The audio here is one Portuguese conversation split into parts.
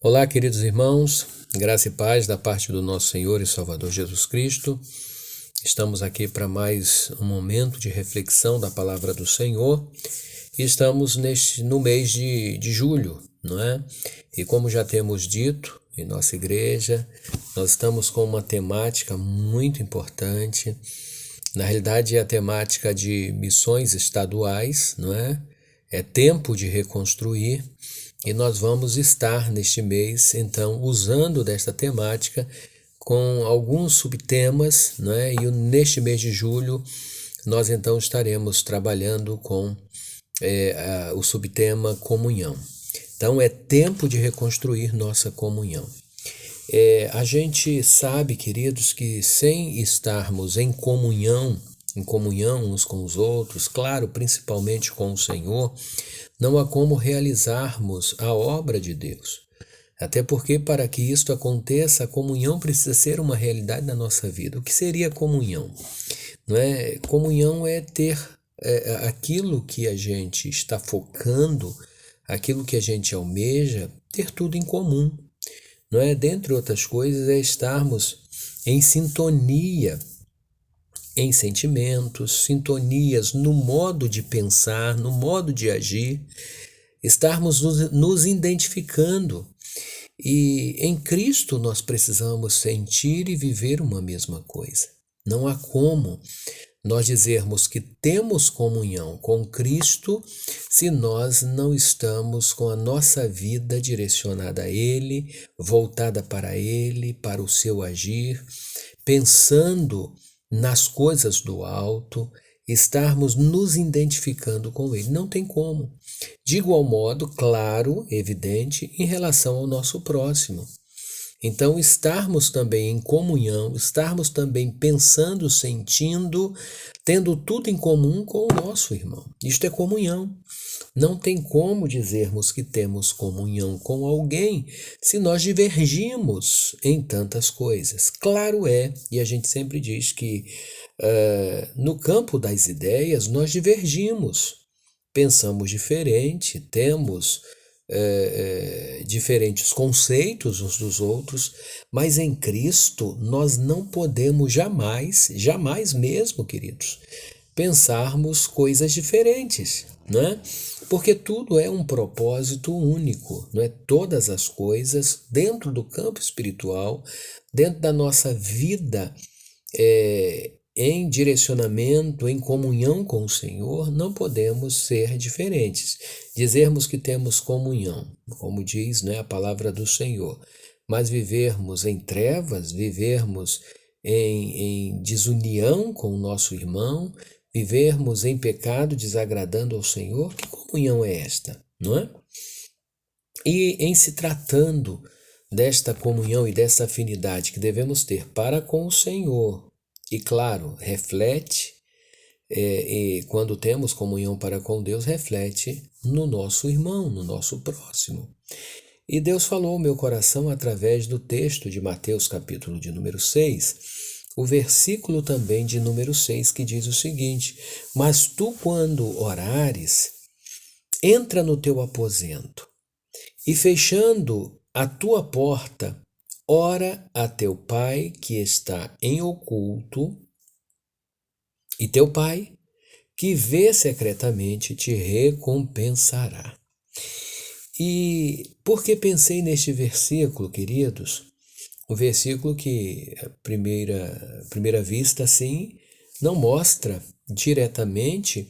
Olá, queridos irmãos, graça e paz da parte do nosso Senhor e Salvador Jesus Cristo. Estamos aqui para mais um momento de reflexão da palavra do Senhor e estamos no mês de julho, não é? E como já temos dito em nossa igreja, nós estamos com uma temática muito importante. Na realidade, é a temática de missões estaduais, não é? É tempo de reconstruir. E nós vamos estar neste mês, então, usando desta temática com alguns subtemas, né? E neste mês de julho, nós então estaremos trabalhando com o subtema comunhão. Então, é tempo de reconstruir nossa comunhão. A gente sabe, queridos, que sem estarmos em comunhão uns com os outros, claro, principalmente com o Senhor, não há como realizarmos a obra de Deus. Até porque, para que isto aconteça, a comunhão precisa ser uma realidade na nossa vida. O que seria comunhão? Não é? Comunhão é ter aquilo que a gente está focando, aquilo que a gente almeja, ter tudo em comum. Não é? Dentre outras coisas, é estarmos em sintonia, em sentimentos, sintonias no modo de pensar, no modo de agir, estarmos nos identificando. E em Cristo nós precisamos sentir e viver uma mesma coisa. Não há como nós dizermos que temos comunhão com Cristo se nós não estamos com a nossa vida direcionada a Ele, voltada para Ele, para o seu agir, pensando nas coisas do alto, estarmos nos identificando com Ele. Não tem como. De igual modo, claro, evidente, em relação ao nosso próximo. Então, estarmos também em comunhão, estarmos também pensando, sentindo, tendo tudo em comum com o nosso irmão. Isto é comunhão. Não tem como dizermos que temos comunhão com alguém se nós divergimos em tantas coisas. Claro é, e a gente sempre diz que no campo das ideias nós divergimos, pensamos diferente, temos diferentes conceitos uns dos outros, mas em Cristo nós não podemos jamais mesmo, queridos, pensarmos coisas diferentes, né? Porque tudo é um propósito único, não é? Todas as coisas dentro do campo espiritual, dentro da nossa vida, em direcionamento, em comunhão com o Senhor, não podemos ser diferentes. Dizermos que temos comunhão, como diz, né, a palavra do Senhor, mas vivermos em trevas, vivermos em desunião com o nosso irmão, vivermos em pecado desagradando ao Senhor, que comunhão é esta, não é? E em se tratando desta comunhão e dessa afinidade que devemos ter para com o Senhor, e claro, reflete, e quando temos comunhão para com Deus, reflete no nosso irmão, no nosso próximo. E Deus falou ao meu coração através do texto de Mateus, capítulo de número 6, o versículo também de número 6, que diz o seguinte: mas tu, quando orares, entra no teu aposento, e fechando a tua porta, ora a teu Pai que está em oculto, e teu Pai que vê secretamente te recompensará. E por que pensei neste versículo, queridos? Um versículo que, à primeira vista, assim, não mostra diretamente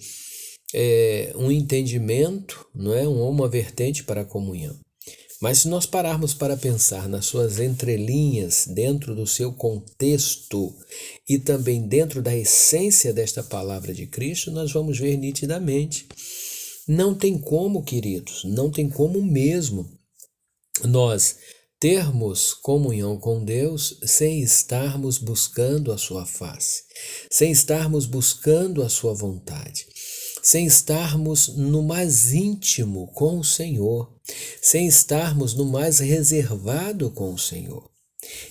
um entendimento, não é? Uma vertente para a comunhão. Mas se nós pararmos para pensar nas suas entrelinhas, dentro do seu contexto e também dentro da essência desta palavra de Cristo, nós vamos ver nitidamente. Não tem como, queridos, não tem como mesmo nós termos comunhão com Deus sem estarmos buscando a sua face, sem estarmos buscando a sua vontade, sem estarmos no mais íntimo com o Senhor, sem estarmos no mais reservado com o Senhor.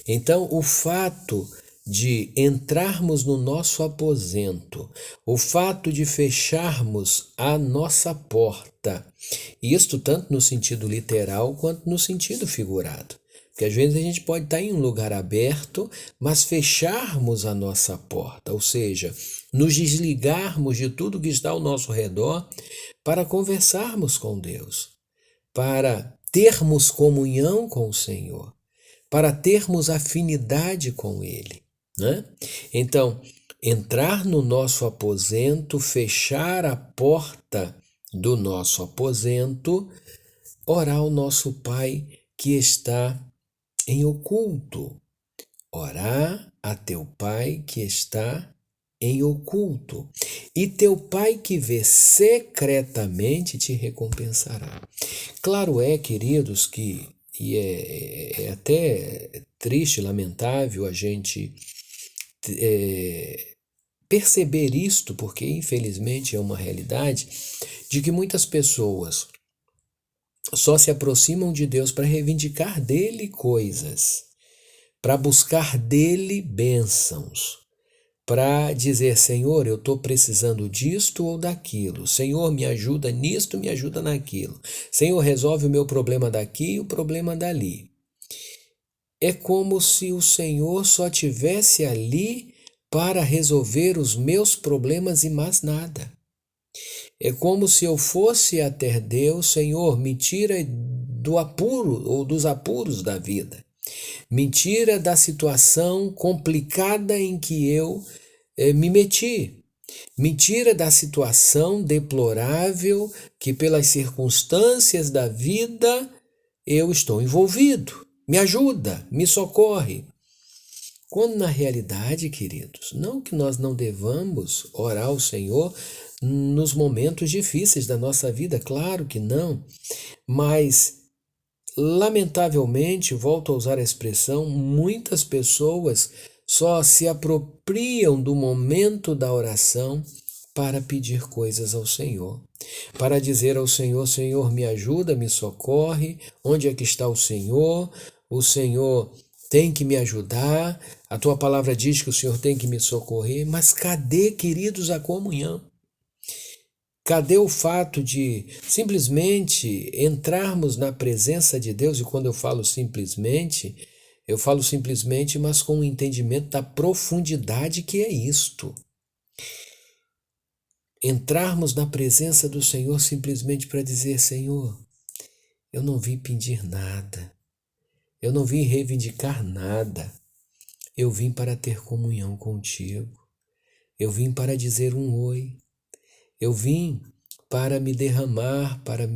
Então, o fato de entrarmos no nosso aposento, o fato de fecharmos a nossa porta, isto tanto no sentido literal quanto no sentido figurado. Porque às vezes a gente pode estar em um lugar aberto, mas fecharmos a nossa porta, ou seja, nos desligarmos de tudo que está ao nosso redor para conversarmos com Deus, para termos comunhão com o Senhor, para termos afinidade com Ele, né? Então, entrar no nosso aposento, fechar a porta do nosso aposento, orar ao nosso Pai que está em oculto. Orar a teu Pai que está em oculto. E teu Pai que vê secretamente te recompensará. Claro é, queridos, que é até triste, lamentável a gente perceber isto, porque infelizmente é uma realidade, de que muitas pessoas só se aproximam de Deus para reivindicar dele coisas, para buscar dele bênçãos, para dizer, Senhor, eu estou precisando disto ou daquilo, Senhor, me ajuda nisto, me ajuda naquilo, Senhor, resolve o meu problema daqui e o problema dali. É como se o Senhor só tivesse ali para resolver os meus problemas e mais nada. É como se eu fosse até Deus, Senhor, me tira do apuro ou dos apuros da vida. Me tira da situação complicada em que eu me meti. Me tira da situação deplorável que pelas circunstâncias da vida eu estou envolvido. Me ajuda, me socorre. Quando na realidade, queridos, não que nós não devamos orar ao Senhor nos momentos difíceis da nossa vida, claro que não, mas lamentavelmente, volto a usar a expressão, muitas pessoas só se apropriam do momento da oração para pedir coisas ao Senhor, para dizer ao Senhor, Senhor, me ajuda, me socorre, onde é que está o Senhor tem que me ajudar, a tua palavra diz que o Senhor tem que me socorrer, mas cadê, queridos, a comunhão? Cadê o fato de simplesmente entrarmos na presença de Deus? E quando eu falo simplesmente, mas com o entendimento da profundidade que é isto. Entrarmos na presença do Senhor simplesmente para dizer, Senhor, eu não vim pedir nada, eu não vim reivindicar nada, eu vim para ter comunhão contigo, eu vim para dizer um oi, eu vim para me derramar, para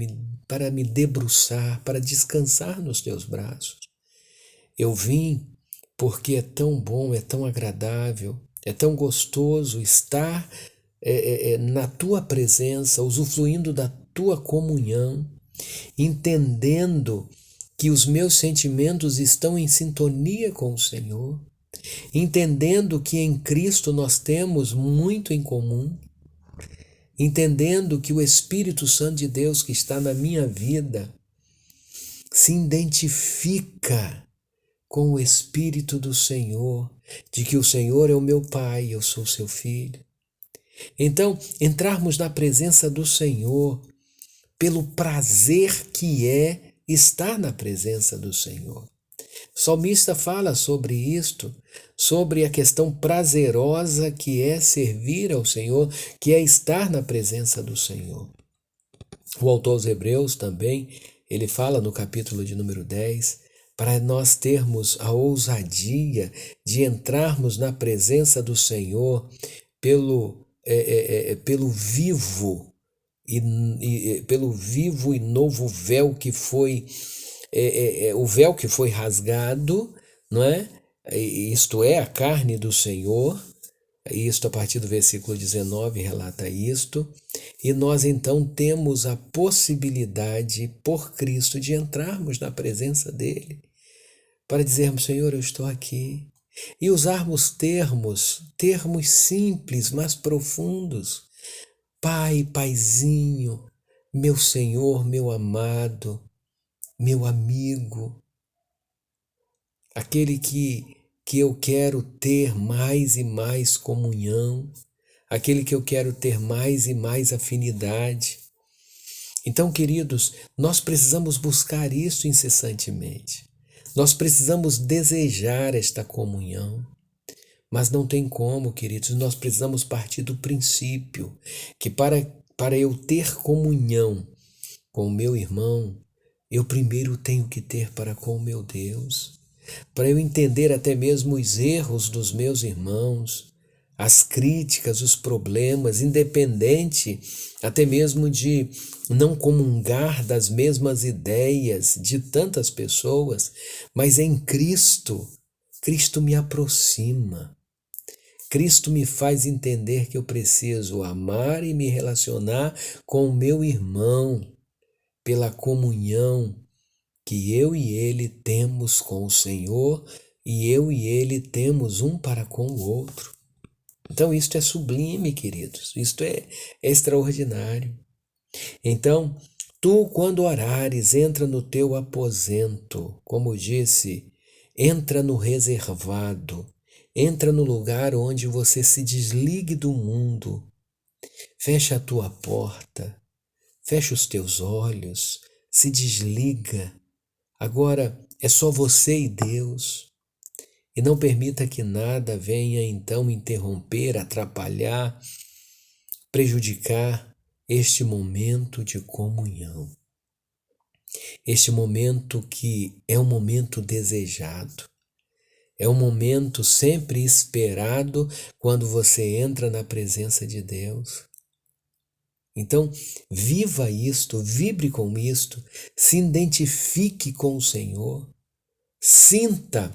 me debruçar, para descansar nos teus braços. Eu vim porque é tão bom, é tão agradável, é tão gostoso estar na tua presença, usufruindo da tua comunhão, entendendo que os meus sentimentos estão em sintonia com o Senhor, entendendo que em Cristo nós temos muito em comum, entendendo que o Espírito Santo de Deus que está na minha vida se identifica com o Espírito do Senhor, de que o Senhor é o meu Pai, eu sou seu filho. Então, entrarmos na presença do Senhor pelo prazer que é estar na presença do Senhor. O salmista fala sobre isto, sobre a questão prazerosa que é servir ao Senhor, que é estar na presença do Senhor. O autor aos Hebreus também, ele fala no capítulo de número 10, para nós termos a ousadia de entrarmos na presença do Senhor pelo vivo pelo vivo e novo véu que foi o véu que foi rasgado, não é? Isto é a carne do Senhor. Isto a partir do versículo 19 relata isto. E nós então temos a possibilidade por Cristo de entrarmos na presença dele para dizermos, Senhor, eu estou aqui. E usarmos termos simples, mas profundos. Pai, Paizinho, meu Senhor, meu amado, meu amigo, aquele que que eu quero ter mais e mais comunhão, aquele que eu quero ter mais e mais afinidade. Então, queridos, nós precisamos buscar isso incessantemente. Nós precisamos desejar esta comunhão. Mas não tem como, queridos, nós precisamos partir do princípio que para eu ter comunhão com o meu irmão, eu primeiro tenho que ter para com o meu Deus. Para eu entender até mesmo os erros dos meus irmãos, as críticas, os problemas, independente até mesmo de não comungar das mesmas ideias de tantas pessoas, mas em Cristo, Cristo me aproxima. Cristo me faz entender que eu preciso amar e me relacionar com o meu irmão pela comunhão que eu e ele temos com o Senhor e eu e ele temos um para com o outro. Então isto é sublime, queridos, isto é extraordinário. Então, tu quando orares, entra no teu aposento, como disse, entra no reservado, entra no lugar onde você se desligue do mundo, fecha a tua porta, fecha os teus olhos, se desliga. Agora é só você e Deus. E não permita que nada venha então interromper, atrapalhar, prejudicar este momento de comunhão. Este momento que é um momento desejado. É um momento sempre esperado quando você entra na presença de Deus. Então, viva isto, vibre com isto, se identifique com o Senhor, sinta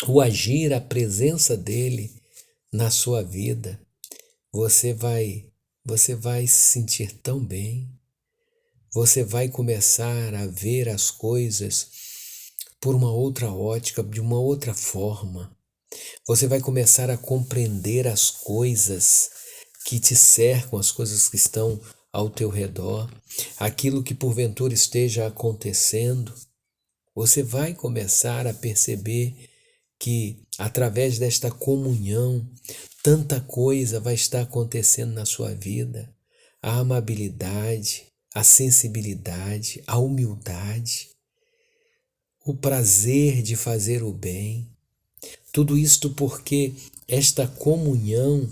o agir, a presença dele na sua vida. Você vai se sentir tão bem. Você vai começar a ver as coisas por uma outra ótica, de uma outra forma. Você vai começar a compreender as coisas que te cercam, as coisas que estão ao teu redor, aquilo que porventura esteja acontecendo. Você vai começar a perceber que através desta comunhão, tanta coisa vai estar acontecendo na sua vida. A amabilidade, a sensibilidade, a humildade, o prazer de fazer o bem. Tudo isto porque esta comunhão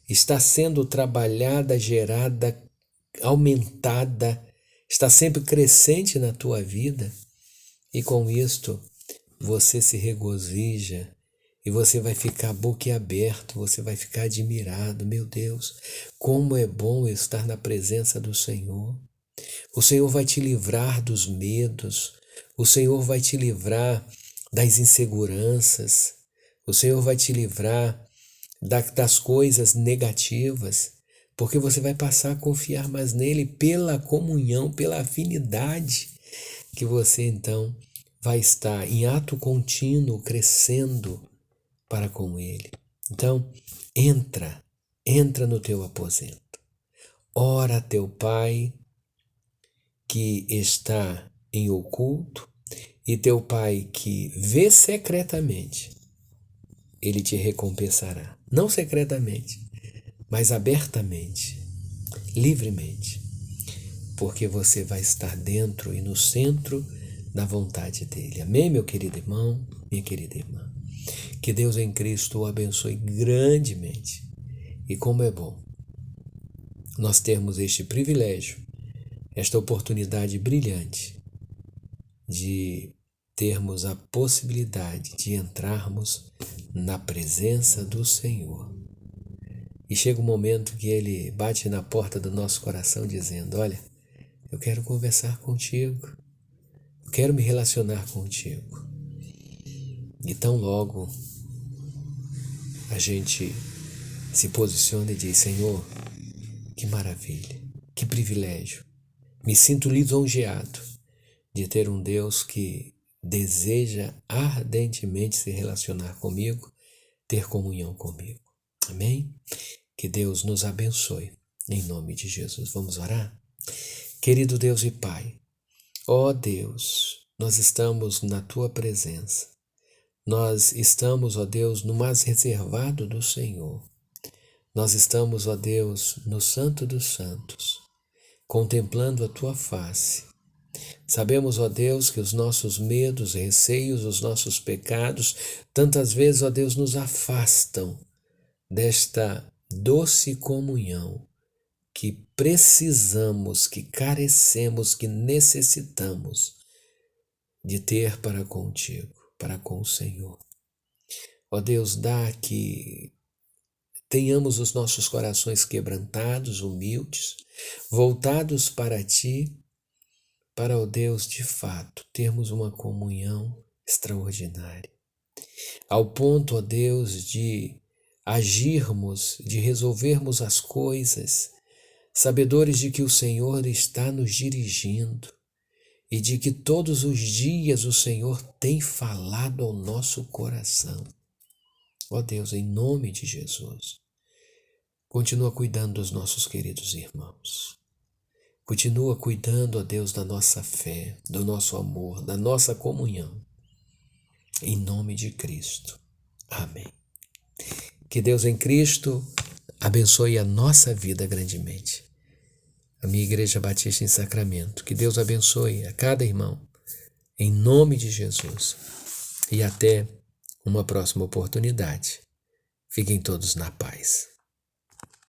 está sendo trabalhada, gerada, aumentada, está sempre crescente na tua vida. E com isto você se regozija e você vai ficar boquiaberto, você vai ficar admirado. Meu Deus, como é bom estar na presença do Senhor. O Senhor vai te livrar dos medos, o Senhor vai te livrar das inseguranças, o Senhor vai te livrar das coisas negativas, porque você vai passar a confiar mais nele pela comunhão, pela afinidade que você então vai estar em ato contínuo crescendo para com ele. Então, entra no teu aposento. Ora a teu Pai que está em oculto, e teu Pai que vê secretamente, ele te recompensará. Não secretamente, mas abertamente, livremente, porque você vai estar dentro e no centro da vontade dele. Amém, meu querido irmão, minha querida irmã? Que Deus em Cristo o abençoe grandemente. E como é bom nós termos este privilégio, esta oportunidade brilhante de termos a possibilidade de entrarmos na presença do Senhor. E chega um momento que Ele bate na porta do nosso coração dizendo: olha, eu quero conversar contigo, eu quero me relacionar contigo. E tão logo a gente se posiciona e diz: Senhor, que maravilha, que privilégio. Me sinto lisonjeado de ter um Deus que deseja ardentemente se relacionar comigo, ter comunhão comigo. Amém? Que Deus nos abençoe, em nome de Jesus. Vamos orar? Querido Deus e Pai, ó Deus, nós estamos na Tua presença, Nós estamos, ó Deus, no mais reservado do Senhor. Nós estamos, ó Deus, no Santo dos Santos, contemplando a Tua face. Sabemos, ó Deus, que os nossos medos, receios, os nossos pecados, tantas vezes, ó Deus, nos afastam desta doce comunhão que precisamos, que carecemos, que necessitamos de ter para contigo, para com o Senhor. Ó Deus, dá que tenhamos os nossos corações quebrantados, humildes, voltados para Ti, para, ó Deus, de fato, termos uma comunhão extraordinária. Ao ponto, ó Deus, de agirmos, de resolvermos as coisas, sabedores de que o Senhor está nos dirigindo e de que todos os dias o Senhor tem falado ao nosso coração. Ó Deus, em nome de Jesus, continua cuidando dos nossos queridos irmãos. Continua cuidando, ó Deus, da nossa fé, do nosso amor, da nossa comunhão. Em nome de Cristo. Amém. Que Deus em Cristo abençoe a nossa vida grandemente. A minha Igreja Batista em Sacramento. Que Deus abençoe a cada irmão. Em nome de Jesus. E até uma próxima oportunidade. Fiquem todos na paz.